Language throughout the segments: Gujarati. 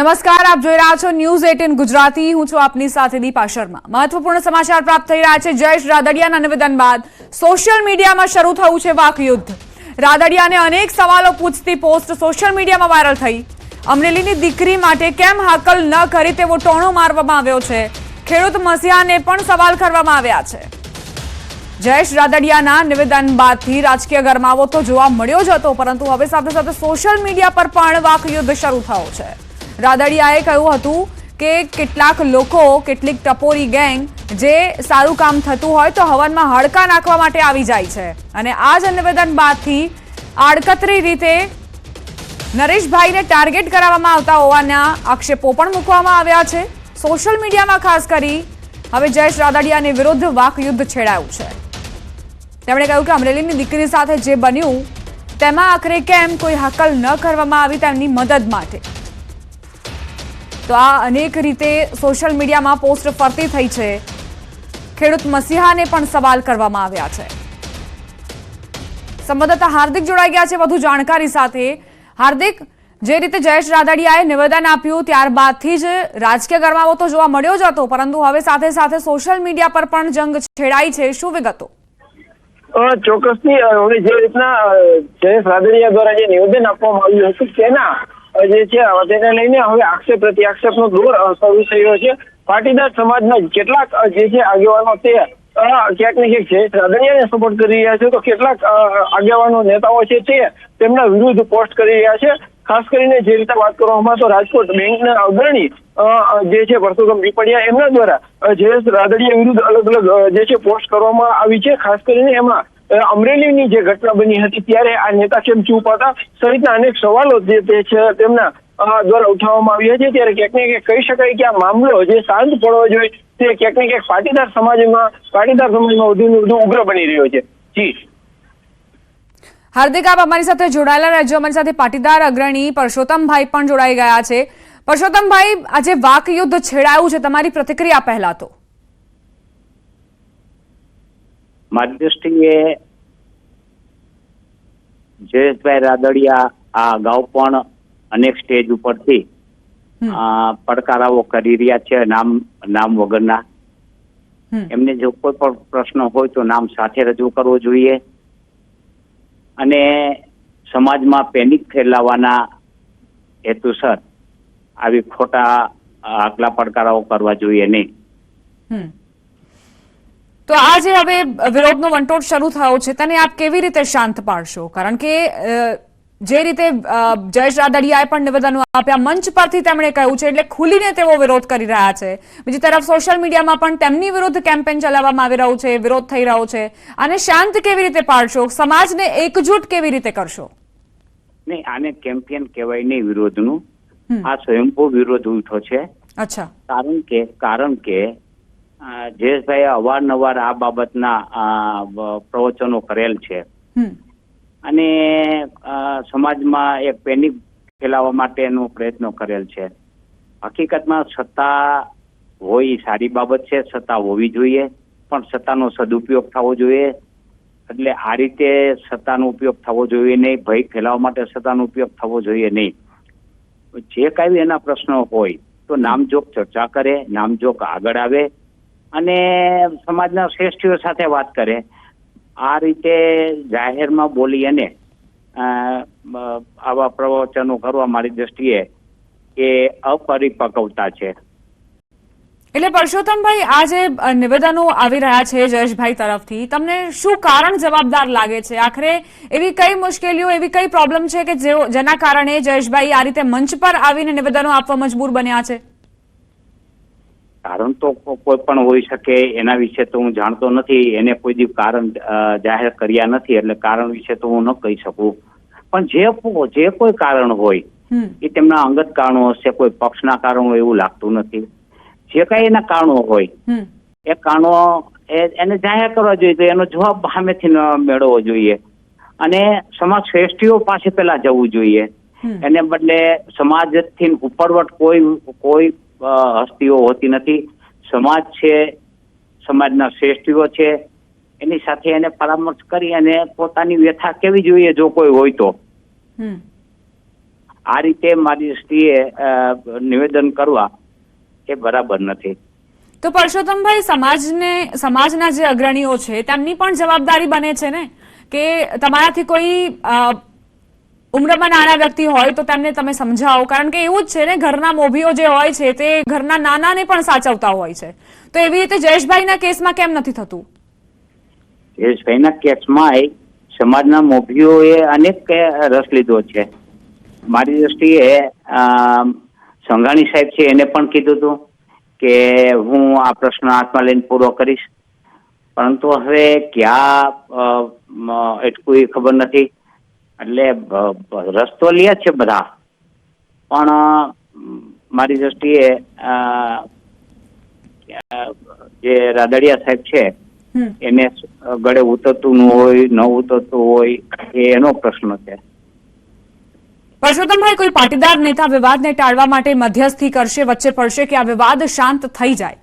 નમસ્કાર, આપ જોઈ રહ્યા છો ન્યૂઝ 18 ગુજરાતી। હું છું આપની સાથે દીપા શર્મા। મહત્વપૂર્ણ સમાચાર પ્રાપ્ત થઈ રહ્યા છે। જયેશ રાદડિયાના નિવેદન બાદ સોશિયલ મીડિયામાં શરૂ થયું છે વાકયુદ્ધ। રાદડિયાને અનેક સવાલો પૂછતી પોસ્ટ સોશિયલ મીડિયામાં વાયરલ થઈ। અમરેલીની દીકરી માટે કેમ હાકલ ન કરી તેવો ટોણો મારવામાં આવ્યો છે। ખેડૂત મસીહાને પણ સવાલ કરવામાં આવ્યા છે। જયેશ રાદડિયાના નિવેદન બાદથી રાજકીય ગરમાવો તો જોવા મળ્યો જ હતો, પરંતુ હવે સાથે સાથે સોશિયલ મીડિયા પર પણ વાકયુદ્ધ શરૂ થયો છે। રાદડિયાએ કહ્યું હતું કે કેટલાક લોકો, કેટલીક ટપોરી ગેંગ જે સારું કામ થતું હોય તો હવનમાં હડકા નાખવા માટે આવી જાય છે, અને આ જ નિવેદન બાદથી આડકતરી રીતે નરેશભાઈને ટાર્ગેટ કરવામાં આવતા હોવાના આક્ષેપો પણ મૂકવામાં આવ્યા છે। સોશિયલ મીડિયામાં ખાસ કરી હવે જયેશ રાદડિયાની વિરુદ્ધ વાકયુદ્ધ છેડાયું છે। તેમણે કહ્યું કે અમરેલીની દીકરી સાથે જે બન્યું તેમાં આખરે કેમ કોઈ હાકલ ન કરવામાં આવી તેમની મદદ માટે। તો આ અનેક રીતે સોશિયલ મીડિયામાં પોસ્ટ ફરતી થઈ છે। ખેડૂત મસીહાને પણ સવાલ કરવામાં આવ્યા છે। સંવાદદાતા હાર્દિક જોડાઈ ગયા છે વધુ જાણકારી સાથે। હાર્દિક, જે રીતે જયેશ રાદડિયાએ નિવેદન આપ્યું ત્યારબાદથી જ રાજકીય ગરમાવો તો જોવા મળ્યો જ હતો, પરંતુ હવે સાથે સાથે સોશિયલ મીડિયા પર પણ જંગ છેડાઈ છે। શું વિગતો? ચોક્કસથી હવે જે રીતના જયેશ રાદડિયા દ્વારા જે નિવેદન આપવામાં આવ્યું હતું તેના જે છે તેને લઈને હવે આક્ષેપ પ્રતિ આક્ષેપનો દોર શરૂ થયો છે। પાટીદાર સમાજના કેટલાક જે છે આગેવાનો તે ક્યાંક ને ક્યાંક જયેશ રાદડિયાને સપોર્ટ કરી રહ્યા છે, તો કેટલાક આગેવાનો નેતાઓ છે તે તેમના વિરુદ્ધ પોસ્ટ કરી રહ્યા છે। ખાસ કરીને જે રીતે વાત કરવામાં તો રાજકોટ બેંકના અગ્રણી જે છે પરસોત્તમ પીપળિયા એમના દ્વારા જયેશ રાદડિયા વિરુદ્ધ અલગ અલગ જે છે પોસ્ટ કરવામાં આવી છે। ખાસ કરીને એમાં અમરેલીની જે ઘટના બની હતી ત્યારે આ નેતા કેમ ચૂપ હતા સહિતના અનેક સવાલો જે તે છે તેમના દ્વારા ઉઠાવવામાં આવ્યા છે। ત્યારે ક્યાંક ને ક્યાંક કહી શકાય કે આ મામલો જે શાંત પડવો જોઈએ તે ક્યાંક ને ક્યાંક પાટીદાર સમાજમાં વધુ ઉગ્ર બની રહ્યો છે। જી હાર્દિક, આપ અમારી સાથે જોડાયેલા રહેજો। અમારી સાથે પાટીદાર અગ્રણી પરસોત્તમભાઈ પણ જોડાઈ ગયા છે। પરસોત્તમભાઈ, આજે વાકયુદ્ધ છેડાયું છે, તમારી પ્રતિક્રિયા પહેલા તો? મારી દ્રષ્ટિએ જયેશભાઈ રાદડિયા આ અગાઉ પણ અનેક સ્ટેજ ઉપરથી પડકારાઓ કરી રહ્યા છે નામ વગરના। એમને જો કોઈ પણ પ્રશ્ન હોય તો નામ સાથે રજૂ કરવો જોઈએ, અને સમાજમાં પેનિક ફેલાવવાના હેતુસર આવી ખોટા આકલા પડકારાઓ કરવા જોઈએ નહીં। તો આ જે હવે વિરોધનો વંટોળ શરૂ થયો છે તેને આપ કેવી રીતે શાંત પાડશો? કારણ કે જે રીતે જયેશ રાદડિયાએ પણ નિવેદનો આપ્યા, મંચ પરથી તેમણે કહ્યું છે, એટલે ખુલીને તેઓ વિરોધ કરી રહ્યા છે। બીજી તરફ સોશિયલ મીડિયામાં પણ તેમની વિરુદ્ધ કેમ્પેન ચલાવવામાં આવી રહ્યું છે, વિરોધ થઈ રહ્યો છે। આને શાંત કેવી રીતે પાડશો? સમાજને એકજૂટ કેવી રીતે કરશો? નહીં, આને કેમ્પેન કહેવાય નહીં વિરોધનું, આ સ્વયંભૂ વિરોધ ઉઠો છે। અચ્છા, કારણ કે જયેશભાઈએ અવારનવાર આ બાબતના પ્રવચનો કરેલ છે, અને સમાજમાં એક પેનિક ફેલાવવા માટેનો પ્રયત્નો કરેલ છે। હકીકતમાં સત્તા હોય સારી બાબત છે, સત્તા હોવી જોઈએ, પણ સત્તાનો સદુપયોગ થવો જોઈએ। એટલે આ રીતે સત્તાનો ઉપયોગ થવો જોઈએ નહીં, ભય ફેલાવવા માટે સત્તાનો ઉપયોગ થવો જોઈએ નહીં। જે કાંઈ એના પ્રશ્નો હોય તો નામજોગ ચર્ચા કરે, નામજોગ આગળ આવે અને સમાજના શ્રેષ્ઠીઓ સાથે વાત કરે। આ રીતે જાહેરમાં બોલી અને આવા પ્રવચનો કરવા મારી દ્રષ્ટિએ એ અપરિપક્વતા છે। એટલે પરસોત્તમભાઈ, આ જે નિવેદનો આવી રહ્યા છે જયેશભાઈ તરફથી, તમને શું કારણ જવાબદાર લાગે છે? આખરે એવી કઈ મુશ્કેલીઓ, એવી કઈ પ્રોબ્લેમ છે કે જેના કારણે જયેશભાઈ આ રીતે મંચ પર આવીને નિવેદનો આપવા મજબૂર બન્યા છે? કારણ તો કોઈ પણ હોઈ શકે, એના વિશે તો હું જાણતો નથી, એને કોઈ દી કારણ જાહેર કર્યા નથી, એટલે કારણ વિશે તો હું ન કહી શકું। પણ જે કોઈ કારણ હોય એ તેમના અંગત કારણો હશે, કોઈ પક્ષના કારણો એવું લાગતું નથી। જે કઈ એના કારણો હોય એ કારણો એને જાહેર કરવા જોઈએ, તો એનો જવાબ સામેથી મેળવવો જોઈએ, અને સમાજ શ્રેષ્ઠીઓ પાસે પેલા જવું જોઈએ। એને બદલે સમાજથી ઉપરવટ કોઈ હસ્તીઓ હોતી નથી। સમાજ છે, સમાજના શ્રેષ્ઠીઓ છે, એની સાથે એને પરામર્શ કરી અને પોતાની વ્યથા કેવી જોઈએ જો કોઈ હોય તો। આ રીતે મારી દ્રષ્ટિએ નિવેદન કરવા એ બરાબર નથી. તો પરસોત્તમભાઈ, સમાજના જે અગ્રણીઓ છે તેમની પણ જવાબદારી બને છે ને કે તમારાથી કોઈ ઉંમરમાં નાના વ્યક્તિ હોય તો તેમને તમે સમજાવો, કારણ કે એવું જ છે ને, ઘરના મોભીઓ જે હોય છે તે ઘરના નાનાને પણ સાચવતા હોય છે. તો એવી રીતે જયેશભાઈના કેસમાં કેમ નથી થતું? જયેશભાઈના કેસમાં સમાજના મોભીઓએ અનેક રસ લીધો છે. મારી દ્રષ્ટિએ સંઘાણી સાહેબ છે એને પણ કીધું હતું કે હું આ પ્રશ્ન હાથમાં લઈને પૂરો કરીશ, પરંતુ હવે ક્યાં એટલું ખબર નથી. એટલે રસ્તો લે છે બધા, પણ મારી દ્રષ્ટિએ જે રાદડિયા સાહેબ છે એને ગળે ઉતરતું ન હોય, ન ઉતરતું હોય એ એનો પ્રશ્ન છે. પરસોત્તમભાઈ, કોઈ પાટીદાર નેતા વિવાદને ટાળવા માટે મધ્યસ્થી કરશે, વચ્ચે પડશે કે આ વિવાદ શાંત થઈ જાય?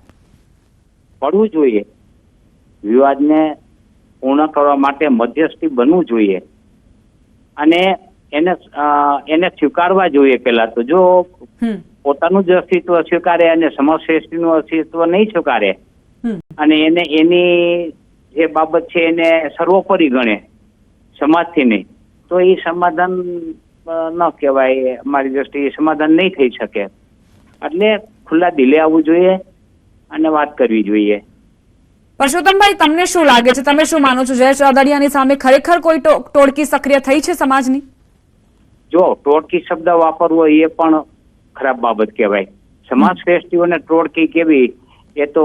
પડવું જોઈએ. વિવાદને પૂર્ણ કરવા માટે મધ્યસ્થી બનવું જોઈએ અને એને સ્વીકારવા જોઈએ. પેલા તો જો પોતાનું જ અસ્તિત્વ સ્વીકારે અને સમાજ શ્રેષ્ઠીનું અસ્તિત્વ નહીં સ્વીકારે અને એની જે બાબત છે એને સર્વોપરી ગણે સમાજથી નહીં, તો એ સમાધાન ન કહેવાય. મારી દ્રષ્ટિએ સમાધાન નહીં થઈ શકે. એટલે ખુલ્લા દિલે આવવું જોઈએ અને વાત કરવી જોઈએ. પરસોત્તમભાઈ, તમને શું લાગે છે, તમે શું માનો છો, જયેશ રાદડિયાની સામે ખરેખર કોઈ ટોળકી સક્રિય થઈ છે સમાજની? જો ટોળકી શબ્દ વાપરવો એ પણ ખરાબ બાબત કહેવાય. સમાજ શ્રેષ્ઠીઓને ટોળકી કેવી એ તો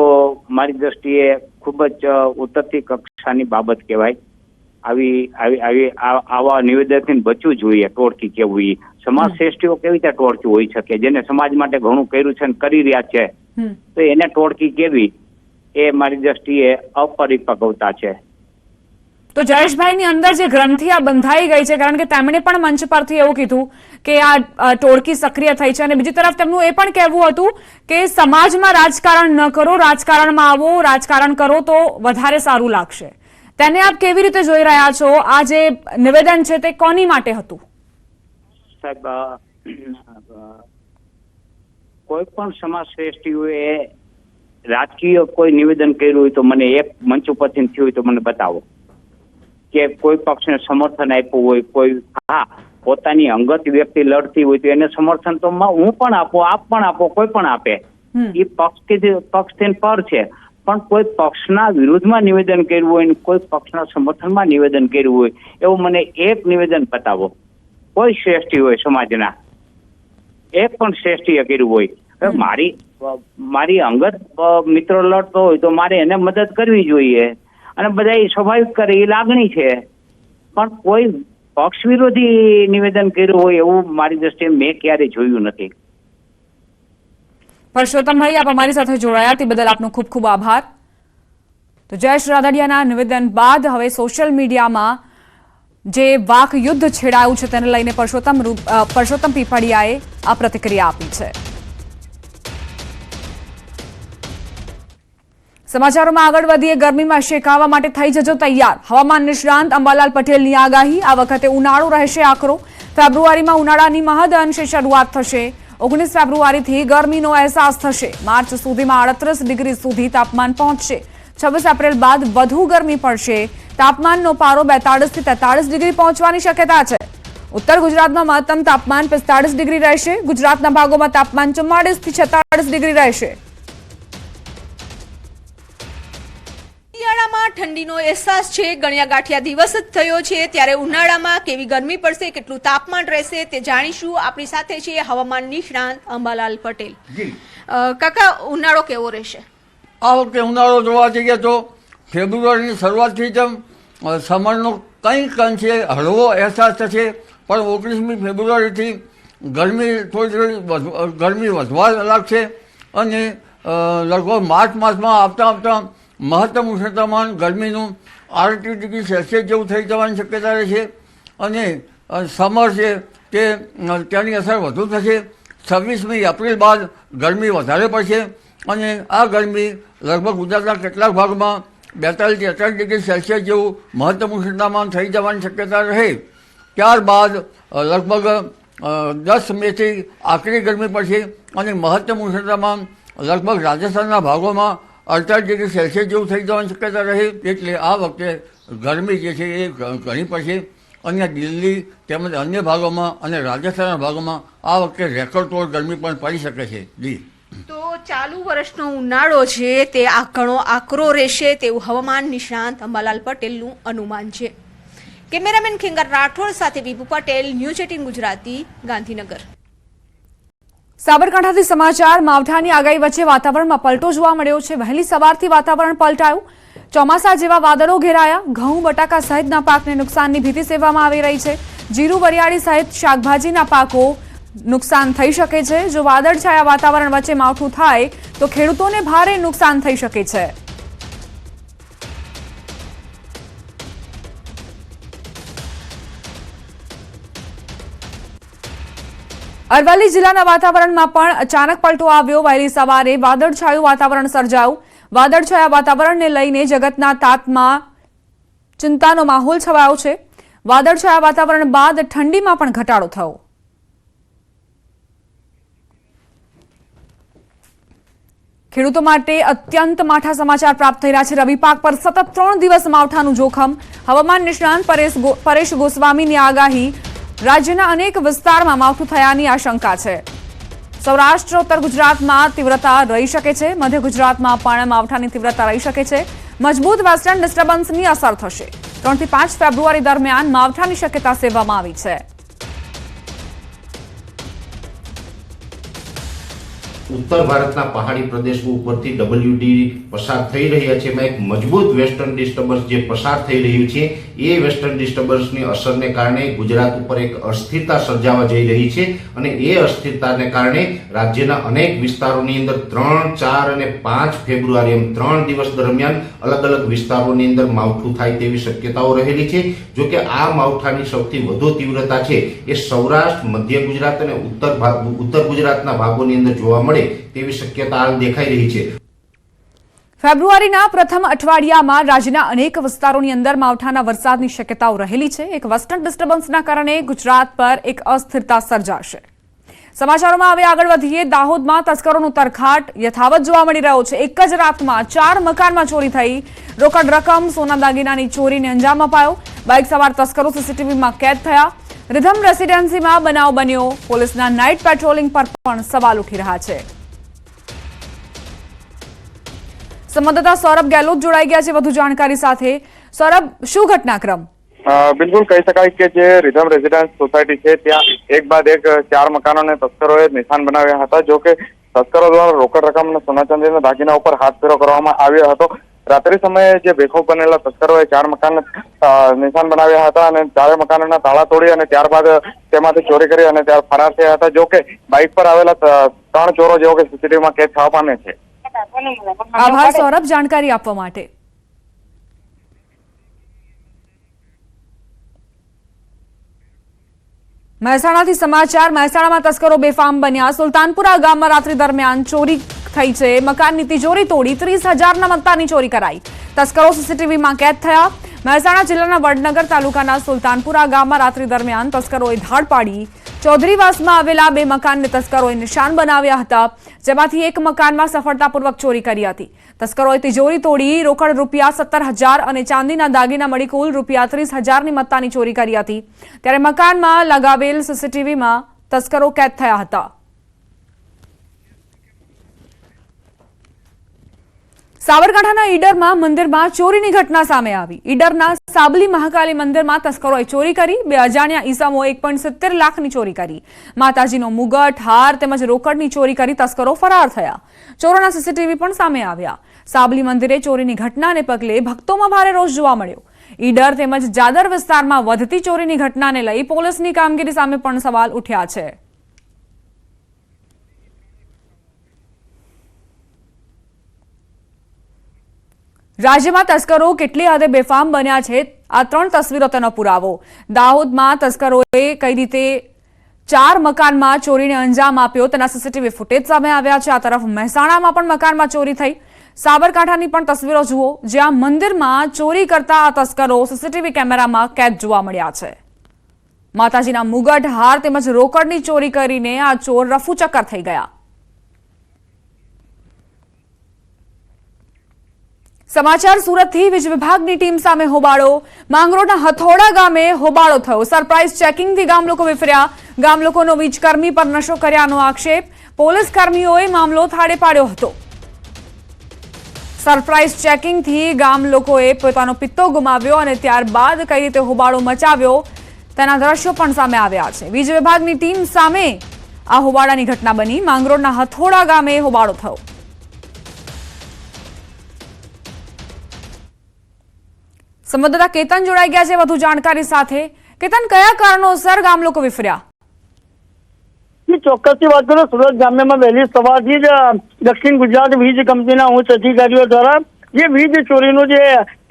મારી દ્રષ્ટિએ ખૂબ જ ઉતરતી કક્ષાની બાબત કહેવાય. આવા નિવેદનથી બચવું જોઈએ. ટોળકી કેવું એ સમાજ શ્રેષ્ઠીઓ કેવી રીતે ટોળકી હોઈ શકે? જેને સમાજ માટે ઘણું કર્યું છે અને કરી રહ્યા છે, તો એને ટોળકી કેવી? એ મારી દ્રષ્ટિએ અપરિપક્વતા છે. તો જયેશભાઈની અંદર જે ગ્રંથિ આ બંધાઈ ગઈ છે, કારણ કે તેમણે પણ મંચ પરથી એવું કીધું કે આ ટોળકી સક્રિય થઈ છે, અને બીજી તરફ તેમનું એ પણ કહેવું હતું કે સમાજમાં રાજકારણ ન કરો, રાજકારણમાં આવો, રાજકારણ કરો તો વધારે સારું લાગશે. તેને આપ કેવી રીતે જોઈ રહ્યા છો? આ જે નિવેદન છે તે કોની માટે હતું? સાહેબ, કોઈ પણ સમાજ શ્રેષ્ઠીઓએ રાજકીય કોઈ નિવેદન કર્યું હોય તો મને એક મંચ ઉપરથી થયું હોય તો મને બતાવો કે કોઈ પક્ષને સમર્થન આપ્યું હોય. કોઈ પોતાની અંગત વ્યક્તિ લડતી હોય તો એને સમર્થન તો હું પણ આપો, આપ પણ આપો, કોઈ પણ આપે. એ પક્ષથી પર છે, પણ કોઈ પક્ષના વિરુદ્ધમાં નિવેદન કર્યું હોય ને કોઈ પક્ષના સમર્થનમાં નિવેદન કર્યું હોય એવું મને એક નિવેદન બતાવો. કોઈ શ્રેષ્ઠી હોય સમાજના, એક પણ શ્રેષ્ઠીએ કર્યું હોય. મારી અંગત મિત્રો લડતો હોય તો મારે એને મદદ કરવી જોઈએ અને બધા એ સ્વાભાવિક કરે, એ લાગણી છે. પણ કોઈ પક્ષ વિરોધી નિવેદન કર્યું હોય એવું મારી દ્રષ્ટિએ મેં ક્યારે જોયું નથી. પરસોત્તમભાઈ, આપ અમારી સાથે જોડાયા તે બદલ આપનો ખૂબ ખૂબ આભાર. તો જયેશ રાદડિયાના નિવેદન બાદ હવે સોશિયલ મીડિયામાં જે વાક યુદ્ધ છેડાયું છે તેને લઈને પરસોત્તમ પીપળિયાએ આ પ્રતિક્રિયા આપી છે. સમાચારોમાં આગળ વધીએ. ગરમીમાં શેકાવા માટે થઈ જજો તૈયાર. હવામાન નિષ્ણાંત અંબાલાલ પટેલની આગાહી. આ વખતે ઉનાળો રહેશે આકરો. ફેબ્રુઆરીમાં ઉનાળાની મહદઅંશે શરૂઆત થશે. 19 ફેબ્રુઆરીથી ગરમીનો અહેસાસ થશે. માર્ચ સુધીમાં 38 ડિગ્રી સુધી તાપમાન પહોંચશે. 26 એપ્રિલ બાદ વધુ ગરમી પડશે. તાપમાનનો પારો 42 થી 43 ડિગ્રી પહોંચવાની શક્યતા છે. ઉત્તર ગુજરાતમાં મહત્તમ તાપમાન 45 ડિગ્રી રહેશે. ગુજરાતના ભાગોમાં તાપમાન 44 થી 46 ડિગ્રી રહેશે. શિયાળામાં ઠંડીનો અહેસાસ છે. ગણ્યા ગાંઠિયા દિવસ જ થયો છે, ત્યારે ઉનાળામાં કેવી ગરમી પડશે, કેટલું તાપમાન રહેશે તે જાણીશું. આપણી સાથે છે હવામાન નિષ્ણાંત અંબાલાલ પટેલ. કાકા, ઉનાળો કેવો રહેશે? આ વખતે ઉનાળો જોવા જઈએ તો ફેબ્રુઆરીની શરૂઆતથી જ સમરનો કંઈક અંશે હળવો અહેસાસ થશે, પણ 19મી ફેબ્રુઆરીથી ગરમી વધવા લાગશે અને લગભગ માર્ચ માસમાં આવતા મહત્તમ ઉષ્ણતામાન ગરમીનું 38 ડિગ્રી સેલ્સિયસ જેવું થઈ જવાની શક્યતા રહેશે અને સમર છે તેની અસર વધુ થશે. 26મી એપ્રિલ બાદ ગરમી વધારે પડશે અને આ ગરમી લગભગ ગુજરાતના કેટલાક ભાગમાં 42 થી 48 ડિગ્રી સેલ્સિયસ જેવું મહત્તમ ઉષ્ણતામાન થઈ જવાની શક્યતા રહે. ત્યારબાદ લગભગ 10 મેથી આકરી ગરમી પડશે અને મહત્તમ ઉષ્ણતામાન લગભગ રાજસ્થાનના ભાગોમાં 48 ડિગ્રી સેલ્સિયસ જેવું થઈ જવાની શક્યતા રહે. એટલે આ વખતે ગરમી જે છે એ ઘણી પડશે. અને દિલ્હી તેમજ અન્ય ભાગોમાં અને રાજસ્થાનના ભાગોમાં આ વખતે રેકોર્ડ તોડ ગરમી પણ પડી શકે છે. જી, તો ચાલુ વર્ષનો ઉનાળો છે તે ઘણો આકરો રહેશે તેવું હવામાન નિષ્ણાંત અંબાલાલ પટેલનું અનુમાન છે. કેમેરામેન ખેંગાર રાઠોડ સાથે વિભુ પટેલ, ન્યૂઝ 18 ગુજરાતી, ગાંધીનગર. સાબરકાંઠાથી સમાચાર. માવઠાની આગાહી વચ્ચે વાતાવરણમાં પલટો જોવા મળ્યો છે. વહેલી સવારથી વાતાવરણ પલટાયું. ચોમાસા જેવા વાદળો ઘેરાયા. ઘઉં, બટાકા સહિતના પાકને નુકસાનની ભીતિ સેવવામાં આવી રહી છે. જીરું, વરિયાળી સહિત શાકભાજીના પાકો નુકસાન થઈ શકે છે. જો વાદળછાયા વાતાવરણ વચ્ચે માવઠું થાય તો ખેડૂતોને ભારે નુકસાન થઈ શકે છે. અરવલ્લી જિલ્લાના વાતાવરણમાં પણ અચાનક પલટો આવ્યો. વહેલી સવારે વાદળછાયું વાતાવરણ સર્જાયું. વાદળછાયા વાતાવરણને લઈને જગતના તાતમાં ચિંતાનો માહોલ છવાયો છે. વાદળછાયા વાતાવરણ બાદ ઠંડીમાં પણ ઘટાડો થયો. ખેડૂતો માટે અત્યંત માઠા સમાચાર પ્રાપ્ત થઈ રહ્યા છે. રવિ પાક પર સતત 3 દિવસ માવઠાનું જોખમ. હવામાન નિષ્ણાંત પરેશ ગોસ્વામીની આગાહી. રાજ્યના અનેક વિસ્તારમાં માવઠું થયાની આશંકા છે. સૌરાષ્ટ્ર, ઉત્તર ગુજરાતમાં તીવ્રતા રહી શકે છે. મધ્ય ગુજરાતમાં પણ માવઠાની તીવ્રતા રહી શકે છે. મજબૂત વેસ્ટર્ન ડિસ્ટર્બન્સની અસર થશે. 3 થી 5 ફેબ્રુઆરી દરમિયાન માવઠાની શક્યતા સેવવામાં આવી છે. ઉત્તર ભારતના પહાડી પ્રદેશો ઉપરથી WD પસાર થઈ રહ્યા છે. એમાં એક મજબૂત વેસ્ટર્ન ડિસ્ટર્બન્સ જે પસાર થઈ રહ્યું છે એ વેસ્ટર્ન ડિસ્ટર્બન્સની અસરને કારણે ગુજરાત ઉપર એક અસ્થિરતા સર્જાવા જઈ રહી છે અને એ અસ્થિરતાને કારણે રાજ્યના અનેક વિસ્તારોની અંદર 3, 4 અને 5 ફેબ્રુઆરી એમ 3 દિવસ દરમિયાન અલગ અલગ વિસ્તારોની અંદર માવઠું થાય તેવી શક્યતાઓ રહેલી છે. જો કે આ માવઠાની સૌથી વધુ તીવ્રતા છે એ સૌરાષ્ટ્ર, મધ્ય ગુજરાત અને ઉત્તર ગુજરાતના ભાગોની અંદર જોવા મળે તેવી શક્યતા હાલ દેખાઈ રહી છે. ફેબ્રુઆરીના પ્રથમ અઠવાડિયામાં રાજ્યના અનેક વિસ્તારોની અંદર માવઠાના વરસાદની શક્યતાઓ રહેલી છે. એક વેસ્ટર્ન ડિસ્ટર્બન્સના કારણે ગુજરાત પર એક અસ્થિરતા સર્જાશે. સમાચારોમાં હવે આગળ વધીએ. દાહોદમાં તસ્કરોનો તરખાટ યથાવત જોવા મળી રહ્યો છે. એક જ રાતમાં 4 મકાનમાં ચોરી થઈ. રોકડ રકમ, સોના દાગીનાની ચોરીને અંજામ અપાયો. બાઇક સવાર તસ્કરો સીસીટીવીમાં કેદ થયા. રિધમ રેસિડેન્સીમાં બનાવ બન્યો. પોલીસના નાઇટ પેટ્રોલિંગ પર પણ સવાલ ઉઠી રહ્યા છે. સંવાદદાતા સૌરભ ગેહલોત જોડાઈ ગયા છે વધુ જાણકારી સાથે. સૌરભ, શું ઘટનાક્રમ? બિલકુલ કહી શકાય કે જે રિધમ રેસિડેન્સ સોસાયટી છે ત્યાં એક બાદ એક 4 મકાનોને તસ્કરોએ નિશાન બનાવ્યા હતા. જો કે તસ્કરો દ્વારા રોકડ રકમ અને સોના ચાંદીના દાગીના ઉપર હાથ ફેરો કરવામાં આવ્યો હતો. રાત્રિ સમયે જે બેખોફ બનેલા તસ્કરોએ 4 મકાન નિશાન બનાવ્યા હતા અને 4 મકાનોના તાળા તોડી અને ત્યારબાદ તેમાંથી ચોરી કરી અને ત્યાર ફરાર થયા હતા. જો કે બાઇક પર આવેલા 3 ચોરો જેઓ કે સીસીટીવીમાં કેદ થવા પામે છે. આભાર સૌરભ જાણકારી આપવા માટે. મહેસાણાથી સમાચાર. મહેસાણામાં તસ્કરો બેફામ બન્યા. સુલતાનપુરા ગામમાં રાત્રિ દરમિયાન ચોરી થઈ છે. મકાનની તિજોરી તોડી 30,000ના મત્તાની ચોરી કરાઈ. તસ્કરો સીસીટીવીમાં કેદ થયા. મહેસાણા જિલ્લાના વડનગર તાલુકાના સુલતાનપુરા ગામમાં રાત્રિ દરમિયાન તસ્કરોએ ધાડ પાડી ચૌધરીવાસમાં આવેલા 2 મકાનને તસ્કરોએ નિશાન બનાવ્યા હતા, જેમાંથી એક મકાનમાં સફળતાપૂર્વક ચોરી કરી હતી. તસ્કરોએ તિજોરી તોડી રોકડ રૂપિયા 17,000 અને ચાંદીના દાગીના મળી કુલ રૂપિયા 30,000ની મત્તાની ચોરી કરી હતી. ત્યારે મકાનમાં લગાવેલ સીસીટીવીમાં તસ્કરો કેદ થયા હતા. સાબરકાંઠાના ઈડરમાં મંદિરમાં ચોરીની ઘટના સામે આવી. ઈડરના સાબલી મહાકાલી મંદિરમાં તસ્કરોએ ચોરી કરી. 2 અજાણ્યા ઈસમોએ 1.70 લાખની ચોરી કરી. માતાજીનો મુગટ, હાર તેમજ રોકડની ચોરી કરી તસ્કરો ફરાર થયા. ચોરોના સીસીટીવી પણ સામે આવ્યા. સાબલી મંદિરે ચોરીની ઘટનાને પગલે ભક્તોમાં ભારે રોષ જોવા મળ્યો. ઈડર તેમજ જાદર વિસ્તારમાં વધતી ચોરીની ઘટનાને લઈ પોલીસની કામગીરી સામે પણ સવાલ ઉઠ્યા છે. રાજ્યમાં તસ્કરો કેટલી હદે બેફામ બન્યા છે, આ 3 તસવીરો તેનો પુરાવો. દાહોદમાં તસ્કરોએ કઈ રીતે 4 મકાનમાં ચોરીને અંજામ આપ્યો તેના સીસીટીવી ફૂટેજ સામે આવ્યા છે. આ તરફ મહેસાણામાં પણ મકાનમાં ચોરી થઈ. સાબરકાંઠાની પણ તસવીરો જુઓ, જ્યાં મંદિરમાં ચોરી કરતા આ તસ્કરો સીસીટીવી કેમેરામાં કેદ જોવા મળ્યા છે. માતાજીના મુગટ, હાર તેમજ રોકડની ચોરી કરીને આ ચોર રફુચક્કર થઈ ગયા. સમાચાર સુરતથી. વીજ વિભાગની ટીમ સામે હોબાળો. માંગરોળના હથોડા ગામે હોબાળો થયો. સરપ્રાઇઝ ચેકિંગથી ગામ લોકો વિફર્યા. ગામ લોકોનો વીજકર્મી પર નશો કર્યાનો આક્ષેપ. પોલીસ કર્મીઓએ મામલો થાળે પાડ્યો હતો. સરપ્રાઇઝ ચેકિંગથી ગામ લોકોએ પોતાનો પિત્તો ગુમાવ્યો અને ત્યારબાદ કઈ રીતે હોબાળો મચાવ્યો તેના દ્રશ્યો પણ સામે આવ્યા છે. વીજ વિભાગની ટીમ સામે આ હોબાળાની ઘટના બની. માંગરોળના હથોડા ગામે હોબાળો થયો. સંવાદદાતા કેતન જોડાઈ ગયા છે વધુ જાણકારી સાથે. કેતન, કયા કારણોસર ગામ લોકો વિફર્યા? ચોક્કસથી વાત કરું, સુરત ગ્રામ્યમાં વહેલી સવારથી જ દક્ષિણ ગુજરાત વીજ કંપનીના ઉચ્ચ અધિકારીઓ દ્વારા જે વીજ ચોરીનું જે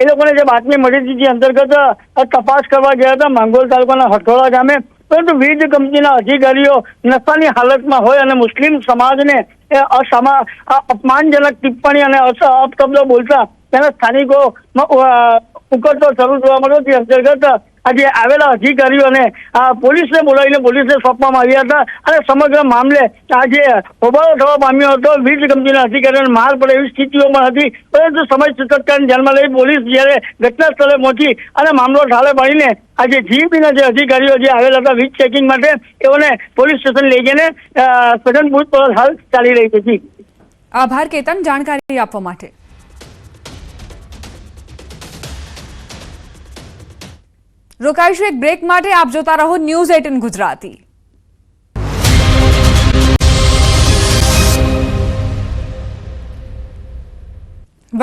એ લોકોને જે બાતમી મળી હતી જે અંતર્ગત તપાસ કરવા ગયા હતા માંગરોળ તાલુકાના હથોડા ગામે. પરંતુ વીજ કંપનીના અધિકારીઓ નશાની હાલતમાં હોય અને મુસ્લિમ સમાજને અપમાનજનક ટિપ્પણી અને અપશબ્દો બોલતા તેના સ્થાનિકો ઉકળતો શરૂ જોવા મળ્યો. તે અંતર્ગત આજે આવેલા અધિકારીઓને પોલીસને બોલાવીને પોલીસને સોંપવામાં આવ્યા હતા અને સમગ્ર મામલે આજે હોબાળો થવા પામ્યો હતો. વીજ કંપનીના અધિકારીઓને માર પડે એવી સ્થિતિઓ પણ હતી. પરંતુ સમય સૂચકતાને ધ્યાનમાં લઈ પોલીસ જ્યારે ઘટના સ્થળે પહોંચી અને મામલો ઠાલે પાડીને આજે જીબીના જે અધિકારીઓ જે આવેલા હતા વીજ ચેકિંગ માટે તેઓને પોલીસ સ્ટેશન લઈ જઈને સઘન પૂછપરછ હાલ ચાલી રહી હતી. આભાર કેતન, જાણકારી આપવા માટે. રોકાઈશું એક બ્રેક માટે. આપ જોતા રહો ન્યૂઝ 18 ગુજરાતી.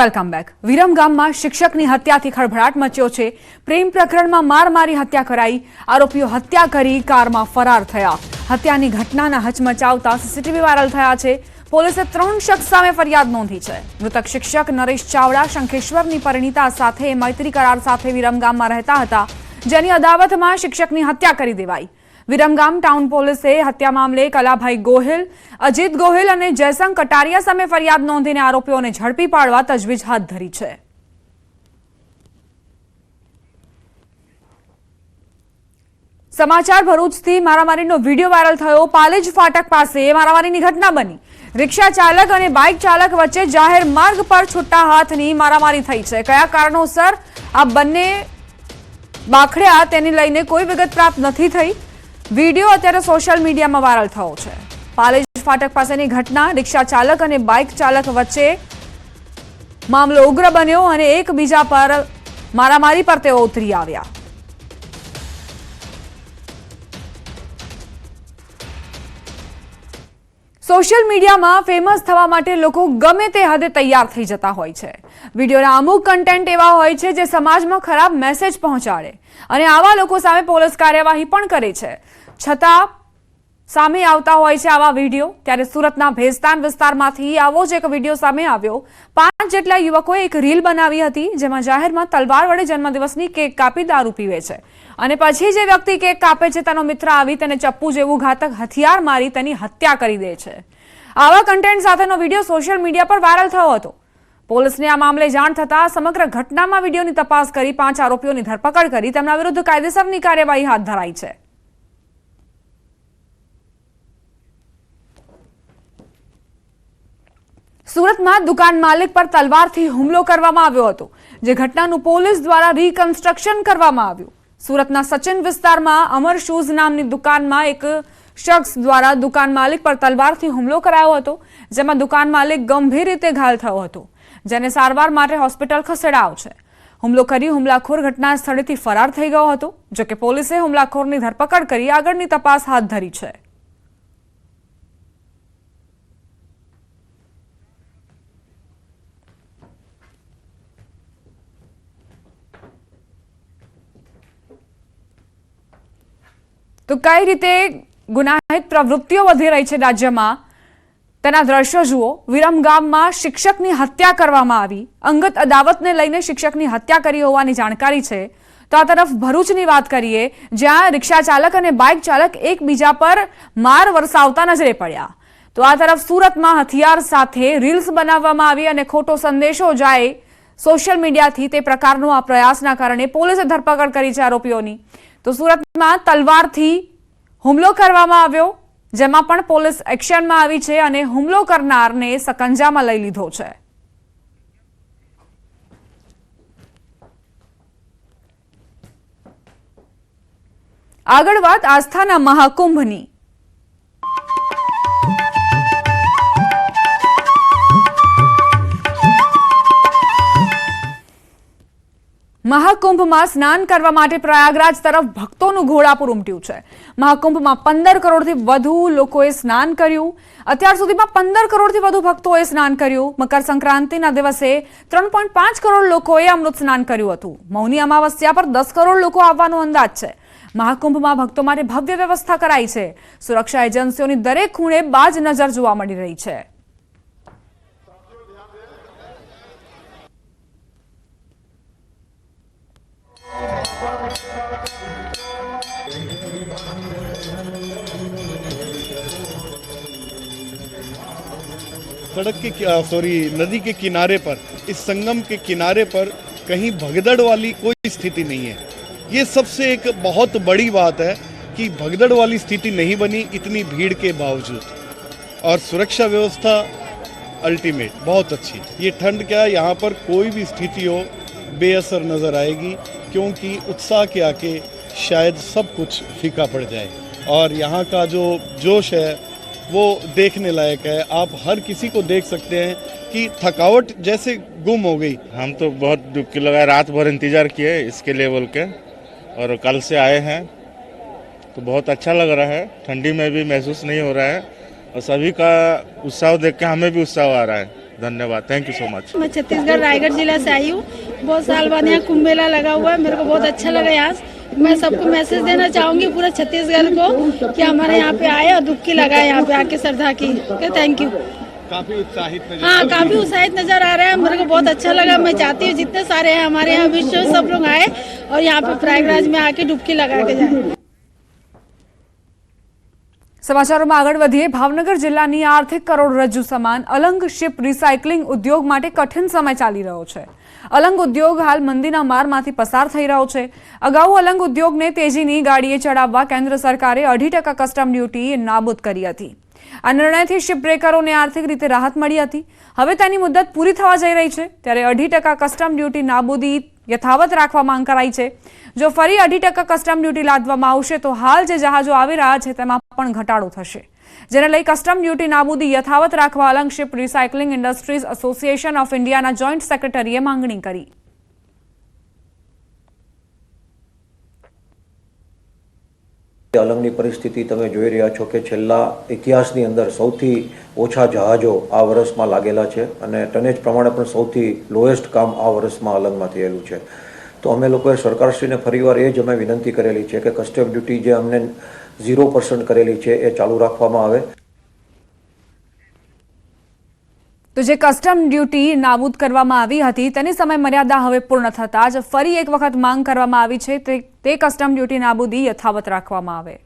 Welcome back. વિરમગામમાં શિક્ષકની હત્યાથી ખળભળાટ મચ્યો છે. પ્રેમ પ્રકરણમાં માર મારી હત્યા કરાઈ. આરોપીઓ હત્યા કરી કારમાં ફરાર થયા. હત્યાની ઘટનાના હચમચાવતા સીસીટીવી વાયરલ થયા છે. પોલીસે 3 શખ્સ સામે ફરિયાદ નોંધી છે. મૃતક શિક્ષક નરેશ ચાવડા શંખેશ્વરની પરિણીતા સાથે મૈત્રી કરાર સાથે વિરમગામમાં રહેતા હતા, જેની અદાવતમાં શિક્ષકની હત્યા કરી દેવાઈ. વિરમગામ ટાઉન પોલીસે હત્યા મામલે કલાભાઈ ગોહિલ, અજીત ગોહિલ અને જયસંગ કટારિયા સામે ફરિયાદ નોંધીને આરોપીઓને ઝડપી પાડવા તજવીજ હાથ ધરી છે. સમાચાર ભરૂચથી. મારામારીનો વિડીયો વાયરલ થયો. પાલેજ ફાટક પાસે મારામારીની ઘટના બની. રિક્ષા ચાલક અને બાઇક ચાલક વચ્ચે જાહેર માર્ગ પર છૂટા હાથની મારામારી થઈ છે. કયા કારણોસર આ બંને બાખડ્યા તેને લઈને કોઈ વિગત પ્રાપ્ત નથી થઈ. વિડીયો અત્યારે સોશિયલ મીડિયામાં વાયરલ થયો છે. પાલેજ ફાટક પાસેની ઘટના. રિક્ષા ચાલક અને બાઇક ચાલક વચ્ચે મામલો ઉગ્ર બન્યો અને એકબીજા પર મારામારી પર તેઓ ઉતરી આવ્યા. સોશિયલ મીડિયામાં ફેમસ થવા માટે લોકો ગમે તે હદે તૈયાર થઈ જતા હોય છે. વિડીયોના અમુક કન્ટેન્ટ એવા હોય છે જે સમાજમાં ખરાબ મેસેજ પહોંચાડે અને આવા લોકો સામે પોલીસ કાર્યવાહી પણ કરે છે. છતાં સામે આવતા હોય છે આવા વિડીયો. ત્યારે સુરતના ભેસ્તાન વિસ્તારમાંથી આવો જ એક વિડીયો સામે આવ્યો. 5 જેટલા યુવકોએ એક રીલ બનાવી હતી જેમાં જાહેરમાં તલવાર વડે જન્મદિવસની કેક કાપી દારૂ પીવે છે અને પછી જે વ્યક્તિ કેક કાપે છે તેનો મિત્ર આવી તેને ચપ્પુ જેવું ઘાતક હથિયાર મારી તેની હત્યા કરી દે છે. આવા કન્ટેન્ટ સાથેનો વિડીયો સોશિયલ મીડિયા પર વાયરલ થયો હતો. પોલીસને આ મામલે જાણ થતા સમગ્ર ઘટનામાં વિડીયોની તપાસ કરી 5 આરોપીઓની ધરપકડ કરી તેમના વિરુદ્ધ કાયદેસરની કાર્યવાહી હાથ ધરાઈ છે. સુરતમાં દુકાન માલિક પર તલવારથી હુમલો કરવામાં આવ્યો હતો, જે ઘટનાનું પોલીસ દ્વારા રિકન્સ્ટ્રક્શન કરવામાં આવ્યું. સુરતના સચિન વિસ્તારમાં અમર શૂઝ નામની દુકાનમાં એક શખ્સ દ્વારા દુકાન માલિક પર તલવારથી હુમલો કરાયો હતો, જેમાં દુકાન માલિક ગંભીર રીતે ઘાયલ થયો હતો, જેને સારવાર માટે હોસ્પિટલ ખસેડાયો છે. હુમલો કરી હુમલાખોર ઘટના સ્થળેથી ફરાર થઈ ગયો હતો. જોકે પોલીસે હુમલાખોરની ધરપકડ કરી આગળની તપાસ હાથ ધરી છે. તો કઈ રીતે ગુનાહિત પ્રવૃત્તિઓ વધી રહી છે રાજ્યમાં તેના દ્રશ્યો જુઓ. વિરમગામમાં શિક્ષકની હત્યા કરવામાં આવી. અંગત અદાવતને લઈને શિક્ષકની હત્યા કરી હોવાની જાણકારી છે. તો આ તરફ ભરૂચની વાત કરીએ, જ્યાં રિક્ષા ચાલક અને બાઇક ચાલક એકબીજા પર માર વરસાવતા નજરે પડ્યા. તો આ તરફ સુરતમાં હથિયાર સાથે રીલ્સ બનાવવામાં આવી અને ખોટો સંદેશો જાય સોશિયલ મીડિયાથી તે પ્રકારનો આ પ્રયાસના કારણે પોલીસે ધરપકડ કરી છે આરોપીઓની. તો સુરતમાં તલવારથી હુમલો કરવામાં આવ્યો, જેમાં પણ પોલીસ એક્શનમાં આવી છે અને હુમલો કરનારને સકંજામાં લઈ લીધો છે. આગળ વાત આસ્થાના મહાકુંભની. મહાકુંભમાં સ્નાન કરવા માટે પ્રયાગરાજ તરફ ભક્તોનું ઘોડાપુર ઉમટ્યું છે. મહાકુંભમાં 15 કરોડથી વધુ લોકોએ સ્નાન કર્યું. અત્યાર સુધીમાં 15 કરોડથી વધુ ભક્તોએ સ્નાન કર્યું. મકર સંક્રાંતિના દિવસે 3.5 કરોડ લોકોએ અમૃત સ્નાન કર્યું હતું. મૌની અમાવસ્યા પર 10 કરોડ લોકો આવવાનો અંદાજ છે. મહાકુંભમાં ભક્તો માટે ભવ્ય વ્યવસ્થા કરાઈ છે. સુરક્ષા એજન્સીઓની દરેક ખૂણે બાજ નજર જોવા મળી રહી છે. सड़क के नदी के किनारे पर, इस संगम के किनारे पर कहीं भगदड़ वाली कोई स्थिति नहीं है. ये सबसे एक बहुत बड़ी बात है कि भगदड़ वाली स्थिति नहीं बनी इतनी भीड़ के बावजूद. और सुरक्षा व्यवस्था अल्टीमेट, बहुत अच्छी. ये ठंड क्या है, यहाँ पर कोई भी स्थिति हो बेअसर नज़र आएगी, क्योंकि उत्साह के आके शायद सब कुछ फीका पड़ जाए. और यहाँ का जो जोश है वो देखने लायक है. आप हर किसी को देख सकते हैं कि थकावट जैसे गुम हो गई. हम तो बहुत डुबकी लगाए, रात भर इंतजार किए इसके लिए बोल के, और कल से आए हैं तो बहुत अच्छा लग रहा है. ठंडी में भी महसूस नहीं हो रहा है और सभी का उत्साह देख के हमें भी उत्साह आ रहा है. धन्यवाद, थैंक यू सो मच. मैं छत्तीसगढ़ रायगढ़ जिला से आई हूँ. बहुत साल बाद यहाँ कुंभ मेला लगा हुआ है, मेरे को बहुत अच्छा लगा. यहाँ मैं सबको मैसेज देना चाहूँगी पूरा छत्तीसगढ़ को कि हमारे यहाँ पे आए और डुबकी लगाए यहाँ पे आके श्रद्धा की. Thank you. काफी उत्साहित नजर हाँ, काफी उत्साहित नजर आ रहा है. मेरे को बहुत अच्छा लगा. मैं चाहती हूँ जितने सारे हैं हमारे यहाँ विश्व सब लोग आए और यहाँ पे प्रयागराज में आके डुबकी लगा के जाए. સમાચારોમાં આગળ વધીએ. ભાવનગર જિલ્લાની આર્થિક કરોડરજ્જુ સમાન અલંગ શિપ રિસાયકલિંગ ઉદ્યોગ માટે કઠિન સમય ચાલી રહ્યો છે. અલંગ ઉદ્યોગ હાલ મંદીના મારમાંથી પસાર થઈ રહ્યો છે. અગાઉ અલંગ ઉદ્યોગને તેજીની ગાડીએ ચડાવવા કેન્દ્ર સરકારે 2.5% કસ્ટમ ડ્યુટી નાબૂદ કરી હતી. આ નિર્ણયથી શિપ બ્રેકરોને આર્થિક રીતે રાહત મળી હતી. હવે તેની મુદત પૂરી થવા જઈ રહી છે, ત્યારે 2.5% કસ્ટમ ડ્યુટી નાબૂદી યથાવત રાખવા માંગ કરાઈ છે. જો ફરી 2.5% કસ્ટમ ડ્યુટી લાદવામાં આવશે તો હાલ જે જહાજો આવી રહ્યા છે તેમાં પણ ઘટાડો થશે, જેને લઈ કસ્ટમ ડ્યુટી નાબૂદી યથાવત રાખવા Alang ship recycling industries association of ઇન્ડિયાના જોઈન્ટ સેક્રેટરીએ માંગણી કરી. અલંગની પરિસ્થિતિ તમે જોઈ રહ્યા છો કે છેલ્લા ઇતિહાસની અંદર સૌથી ઓછા જહાજો આ વર્ષમાં લાગેલા છે અને ટનેજ પ્રમાણે પણ સૌથી લોએસ્ટ કામ આ વર્ષમાં અલંગમાં થયેલું છે. તો અમે લોકોએ સરકારશ્રીને ફરીવાર એ જ અમે વિનંતી કરેલી છે કે કસ્ટમ ડ્યુટી જે અમને 0% કરેલી છે એ ચાલુ રાખવામાં આવે. તો જે કસ્ટમ ડ્યુટી નાબૂદ કરવામાં આવી હતી તેની સમય મર્યાદા હવે પૂર્ણ થતાં જ ફરી એક વખત માંગ કરવામાં આવી છે તે કસ્ટમ ડ્યુટી નાબૂદી યથાવત રાખવામાં આવે.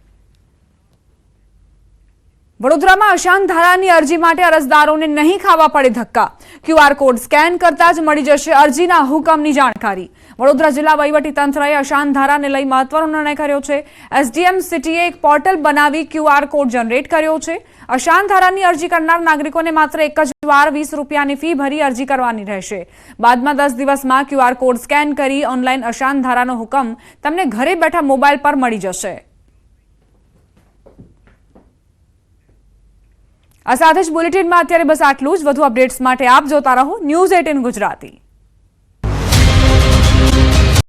વડોદરામાં અશાંત ધારાની અરજી માટે અરજદારોને નહીં ખાવા પડે ધક્કા. QR કોડ સ્કેન કરતા જ મળી જશે અરજીના હુકમની જાણકારી. વડોદરા જિલ્લા વહીવટીતંત્રએ અશાંત ધારાને લઈ મહત્વનો નિર્ણય કર્યો છે. SDM સિટીએ એક પોર્ટલ બનાવી QR કોડ જનરેટ કર્યો છે. અશાંત ધારાની અરજી કરનાર નાગરિકોને માત્ર એક જ વાર 20 રૂપિયાની ફી ભરી અરજી કરવાની રહેશે. બાદમાં 10 દિવસમાં QR કોડ સ્કેન કરી ઓનલાઈન અશાંત ધારાનો હુકમ તમને ઘરે બેઠા મોબાઈલ પર મળી જશે. આ સાથે જ બુલેટિનમાં અત્યારે બસ આટલું જ. વધુ અપડેટ્સ માટે આપ જોતા રહો News 18 ગુજરાતી.